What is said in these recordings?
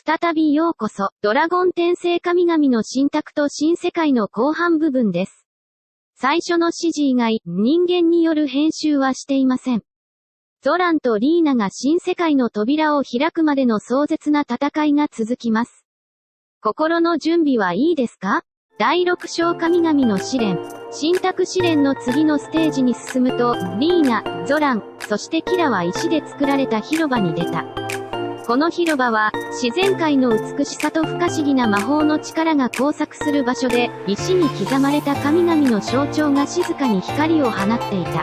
再びようこそ、ドラゴン転生神々の神託と新世界の後半部分です。最初の指示以外、人間による編集はしていません。ゾランとリーナが新世界の扉を開くまでの壮絶な戦いが続きます。心の準備はいいですか？第6章神々の試練。神託試練の次のステージに進むと、リーナ、ゾラン、そしてキラは石で作られた広場に出た。この広場は、自然界の美しさと不可思議な魔法の力が交錯する場所で、石に刻まれた神々の象徴が静かに光を放っていた。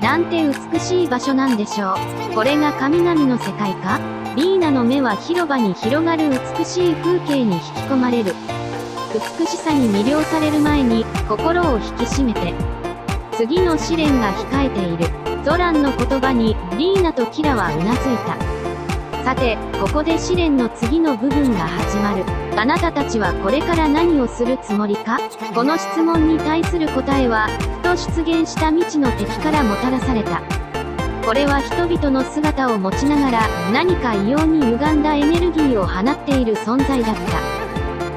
なんて美しい場所なんでしょう。これが神々の世界か？リーナの目は広場に広がる美しい風景に引き込まれる。美しさに魅了される前に、心を引き締めて。次の試練が控えている。ゾランの言葉に、リーナとキラはうなずいた。さて、ここで試練の次の部分が始まる。あなたたちはこれから何をするつもりか？この質問に対する答えは、ふと出現した未知の敵からもたらされた。これは人々の姿を持ちながら、何か異様に歪んだエネルギーを放っている存在だった。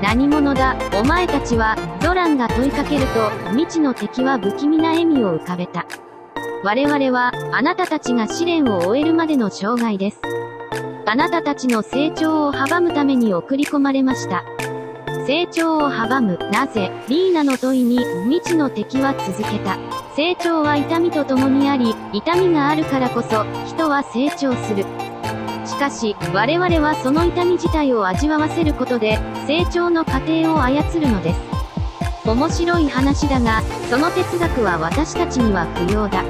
何者だ、お前たちは、ゾランが問いかけると、未知の敵は不気味な笑みを浮かべた。我々は、あなたたちが試練を終えるまでの障害です。あなたたちの成長を阻むために送り込まれました。成長を阻む、なぜ？リーナの問いに、未知の敵は続けた。成長は痛みと共にあり、痛みがあるからこそ、人は成長する。しかし、我々はその痛み自体を味わわせることで、成長の過程を操るのです。面白い話だが、その哲学は私たちには不要だ。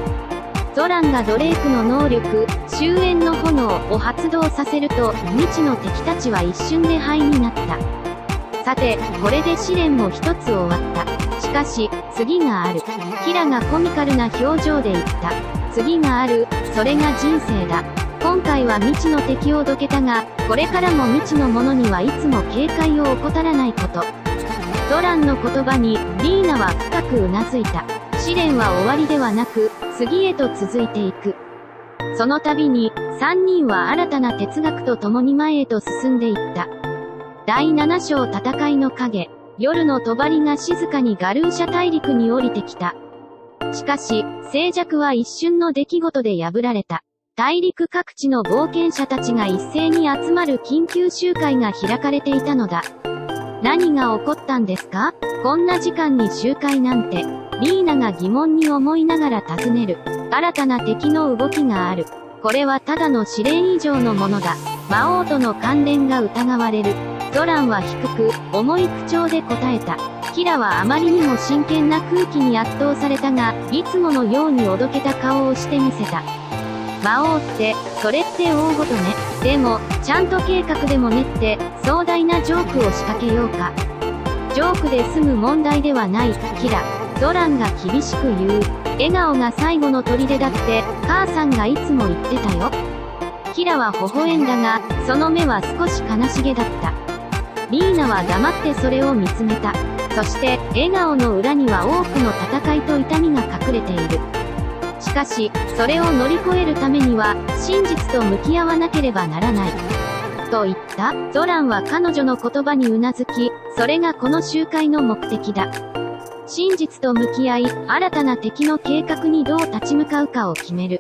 ゾランがドレイクの能力、終焉の炎を発動させると、未知の敵たちは一瞬で灰になった。さて、これで試練も一つ終わった。しかし、次がある。キラがコミカルな表情で言った。次がある、それが人生だ。今回は未知の敵をどけたが、これからも未知のものにはいつも警戒を怠らないこと。ゾランの言葉に、リーナは深くうなずいた。試練は終わりではなく、次へと続いていく。その度に、3人は新たな哲学と共に前へと進んでいった。第7章戦いの影。夜の帳が静かにガルーシャ大陸に降りてきた。しかし、静寂は一瞬の出来事で破られた。大陸各地の冒険者たちが一斉に集まる緊急集会が開かれていたのだ。何が起こったんですか？こんな時間に集会なんて。リーナが疑問に思いながら尋ねる。新たな敵の動きがある。これはただの試練以上のものだ。魔王との関連が疑われる。ゾランは低く、重い口調で答えた。キラはあまりにも真剣な空気に圧倒されたが、いつものようにおどけた顔をしてみせた。魔王って、それって大ごとね。でも、ちゃんと計画でも練って、壮大なジョークを仕掛けようか。ジョークで済む問題ではない、キラ。ゾランが厳しく言う。笑顔が最後の砦だって、母さんがいつも言ってたよ。キラは微笑んだが、その目は少し悲しげだった。リーナは黙ってそれを見つめた。そして、笑顔の裏には多くの戦いと痛みが隠れている。しかし、それを乗り越えるためには、真実と向き合わなければならない。と言った。ゾランは彼女の言葉にうなずき、それがこの集会の目的だ。真実と向き合い、新たな敵の計画にどう立ち向かうかを決める。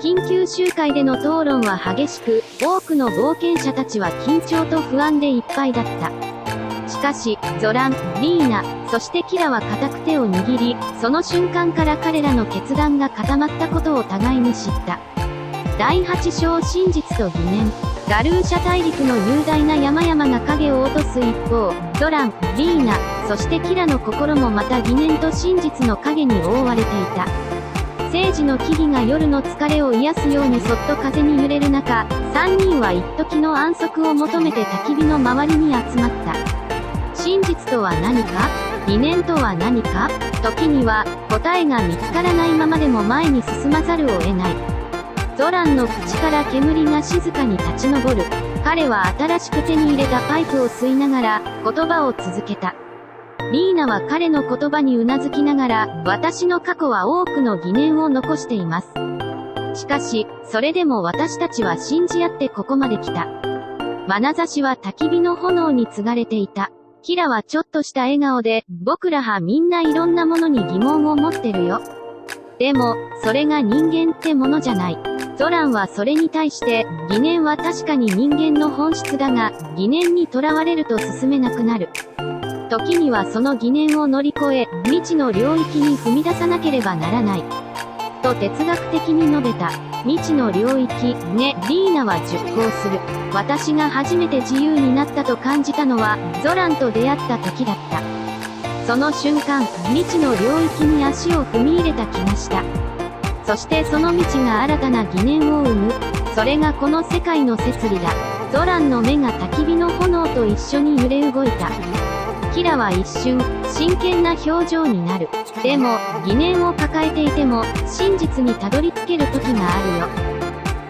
緊急集会での討論は激しく、多くの冒険者たちは緊張と不安でいっぱいだった。しかし、ゾラン、リーナ、そしてキラは固く手を握り、その瞬間から彼らの決断が固まったことを互いに知った。第8章真実と疑念。ガルーシャ大陸の雄大な山々が影を落とす一方、ゾラン、リーナ、そしてキラの心もまた疑念と真実の影に覆われていた。聖地の木々が夜の疲れを癒すようにそっと風に揺れる中、3人は一時の安息を求めて焚き火の周りに集まった。真実とは何か？疑念とは何か？時には、答えが見つからないままでも前に進まざるを得ない。ゾランの口から煙が静かに立ち上る。彼は新しく手に入れたパイプを吸いながら、言葉を続けた。リーナは彼の言葉にうなずきながら、私の過去は多くの疑念を残しています。しかし、それでも私たちは信じ合ってここまで来た。眼差しは焚き火の炎に継がれていた。キラはちょっとした笑顔で、僕らはみんないろんなものに疑問を持ってるよ。でも、それが人間ってものじゃない。ゾランはそれに対して、疑念は確かに人間の本質だが、疑念にとらわれると進めなくなる。時にはその疑念を乗り越え、未知の領域に踏み出さなければならない。と哲学的に述べた。未知の領域、ね、リーナは熟考する。私が初めて自由になったと感じたのは、ゾランと出会った時だった。その瞬間、未知の領域に足を踏み入れた気がした。そしてその未知が新たな疑念を生む。それがこの世界の摂理だ。ゾランの目が焚き火の炎と一緒に揺れ動いた。キラは一瞬、真剣な表情になる。でも、疑念を抱えていても、真実にたどり着ける時があるよ。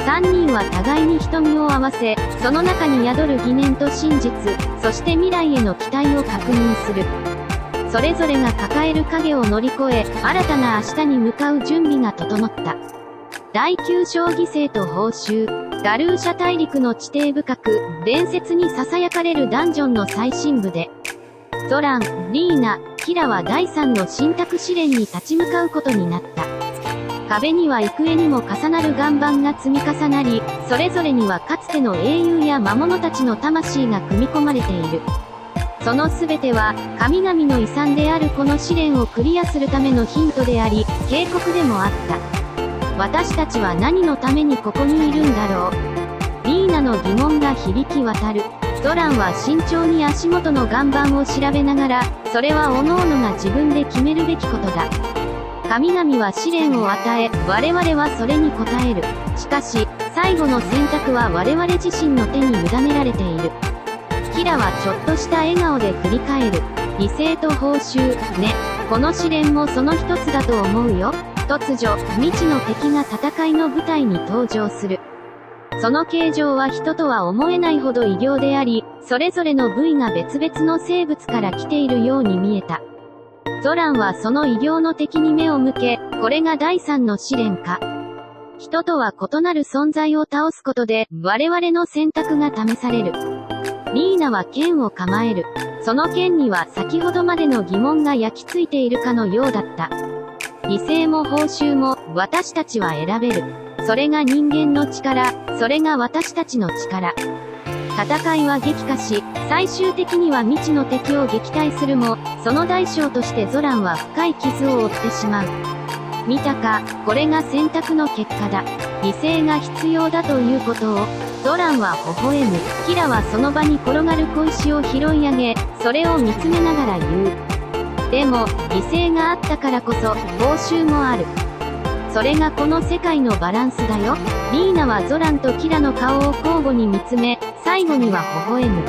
三人は互いに瞳を合わせ、その中に宿る疑念と真実、そして未来への期待を確認する。それぞれが抱える影を乗り越え、新たな明日に向かう準備が整った。第9章犠牲と報酬。ガルーシャ大陸の地底深く、伝説に囁かれるダンジョンの最深部で、ゾラン、リーナ、キラは第3の神託試練に立ち向かうことになった。壁には幾重にも重なる岩盤が積み重なり、それぞれにはかつての英雄や魔物たちの魂が組み込まれている。その全ては、神々の遺産であるこの試練をクリアするためのヒントであり、警告でもあった。私たちは何のためにここにいるんだろう。リーナの疑問が響き渡る。ゾランは慎重に足元の岩盤を調べながら、それは各々が自分で決めるべきことだ。神々は試練を与え、我々はそれに応える。しかし、最後の選択は我々自身の手に委ねられている。キラはちょっとした笑顔で振り返る。犠牲と報酬、ね。この試練もその一つだと思うよ。突如、未知の敵が戦いの舞台に登場する。その形状は人とは思えないほど異形であり、それぞれの部位が別々の生物から来ているように見えた。ゾランはその異形の敵に目を向け、これが第3の試練か。人とは異なる存在を倒すことで、我々の選択が試される。リーナは剣を構える。その剣には先ほどまでの疑問が焼き付いているかのようだった。犠牲も報酬も、私たちは選べる。それが人間の力、それが私たちの力。戦いは激化し、最終的には未知の敵を撃退するも、その代償としてゾランは深い傷を負ってしまう。見たか、これが選択の結果だ。犠牲が必要だということを、ゾランは微笑む。キラはその場に転がる小石を拾い上げ、それを見つめながら言う。でも、犠牲があったからこそ、報酬もある。それがこの世界のバランスだよ。リーナはゾランとキラの顔を交互に見つめ、最後には微笑む。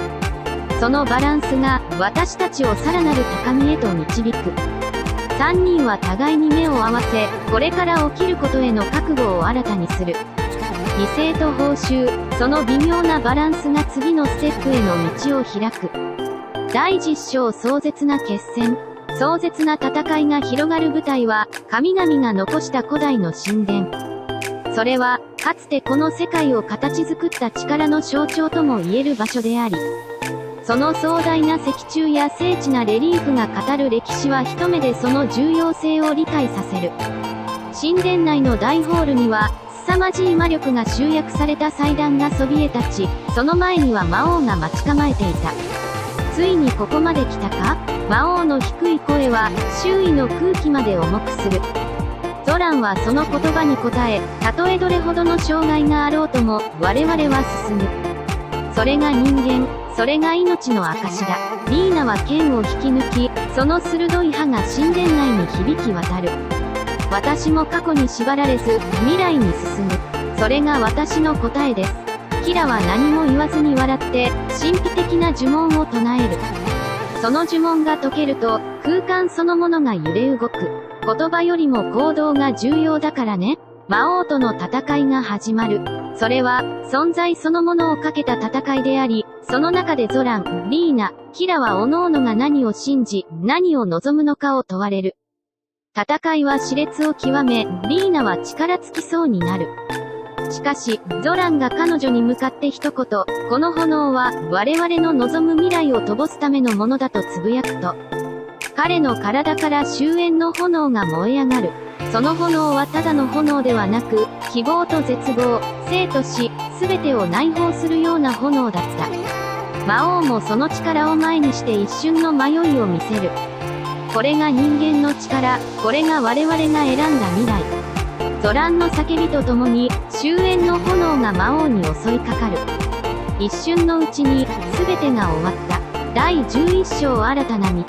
そのバランスが、私たちをさらなる高みへと導く。三人は互いに目を合わせ、これから起きることへの覚悟を新たにする。犠牲と報酬、その微妙なバランスが次のステップへの道を開く。第10章壮絶な決戦。壮絶な戦いが広がる舞台は、神々が残した古代の神殿。それは、かつてこの世界を形作った力の象徴とも言える場所であり、その壮大な石柱や精緻なレリーフが語る歴史は一目でその重要性を理解させる。神殿内の大ホールには、凄まじい魔力が集約された祭壇がそびえ立ち、その前には魔王が待ち構えていた。ついにここまで来たか？魔王の低い声は、周囲の空気まで重くする。ゾランはその言葉に応え、たとえどれほどの障害があろうとも、我々は進む。それが人間、それが命の証だ。リーナは剣を引き抜き、その鋭い刃が神殿内に響き渡る。私も過去に縛られず、未来に進む。それが私の答えです。キラは何も言わずに笑って、神秘的な呪文を唱える。その呪文が解けると、空間そのものが揺れ動く。言葉よりも行動が重要だからね。魔王との戦いが始まる。それは、存在そのものをかけた戦いであり、その中でゾラン、リーナ、キラは各々が何を信じ、何を望むのかを問われる。戦いは熾烈を極め、リーナは力尽きそうになる。しかし、ゾランが彼女に向かって一言、この炎は、我々の望む未来を灯すためのものだとつぶやくと、彼の体から終焉の炎が燃え上がる。その炎はただの炎ではなく、希望と絶望、生と死、すべてを内包するような炎だった。魔王もその力を前にして一瞬の迷いを見せる。これが人間の力、これが我々が選んだ未来。ゾランの叫びとともに、終焉の炎が魔王に襲いかかる。一瞬のうちに、すべてが終わった。第11章新たな道。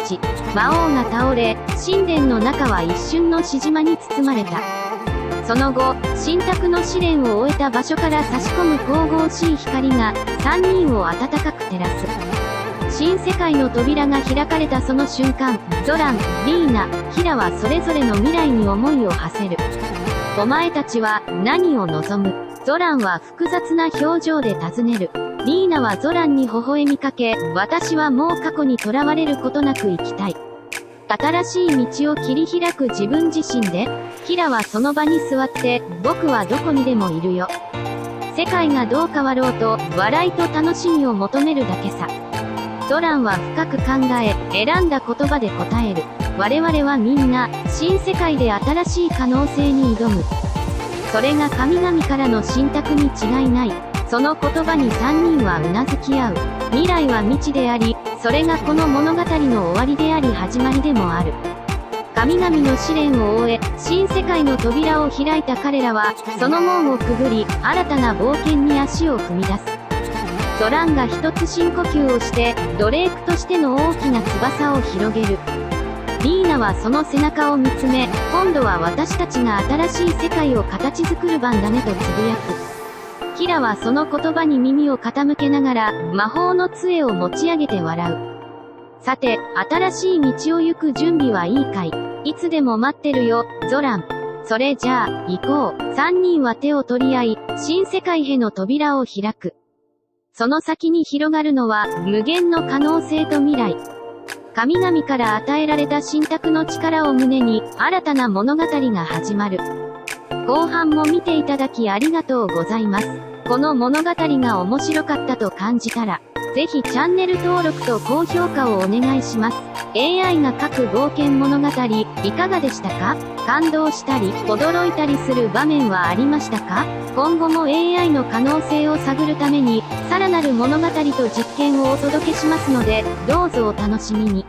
魔王が倒れ、神殿の中は一瞬のしじまに包まれた。その後、神託の試練を終えた場所から差し込む神々しい光が、3人を温かく照らす。新世界の扉が開かれたその瞬間、ゾラン、リーナ、キラはそれぞれの未来に思いを馳せる。お前たちは何を望む？ゾランは複雑な表情で尋ねる。リーナはゾランに微笑みかけ、私はもう過去にとらわれることなく生きたい。新しい道を切り開く自分自身で、キラはその場に座って、僕はどこにでもいるよ。世界がどう変わろうと、笑いと楽しみを求めるだけさ。ゾランは深く考え、選んだ言葉で答える。我々はみんな、新世界で新しい可能性に挑む。それが神々からの信託に違いない。その言葉に3人はうなずき合う。未来は未知であり、それがこの物語の終わりであり始まりでもある。神々の試練を終え、新世界の扉を開いた彼らは、その門をくぐり、新たな冒険に足を踏み出す。ゾランが一つ深呼吸をして、ドレークとしての大きな翼を広げる。リーナはその背中を見つめ、今度は私たちが新しい世界を形作る番だねとつぶやく。キラはその言葉に耳を傾けながら、魔法の杖を持ち上げて笑う。さて、新しい道を行く準備はいいかい？いつでも待ってるよ、ゾラン。それじゃあ、行こう。3人は手を取り合い、新世界への扉を開く。その先に広がるのは、無限の可能性と未来。神々から与えられた信託の力を胸に、新たな物語が始まる。後半も見ていただきありがとうございます。この物語が面白かったと感じたら、ぜひチャンネル登録と高評価をお願いします。AI が書く冒険物語、いかがでしたか？感動したり、驚いたりする場面はありましたか？今後も AI の可能性を探るために、さらなる物語と実験をお届けしますので、どうぞお楽しみに。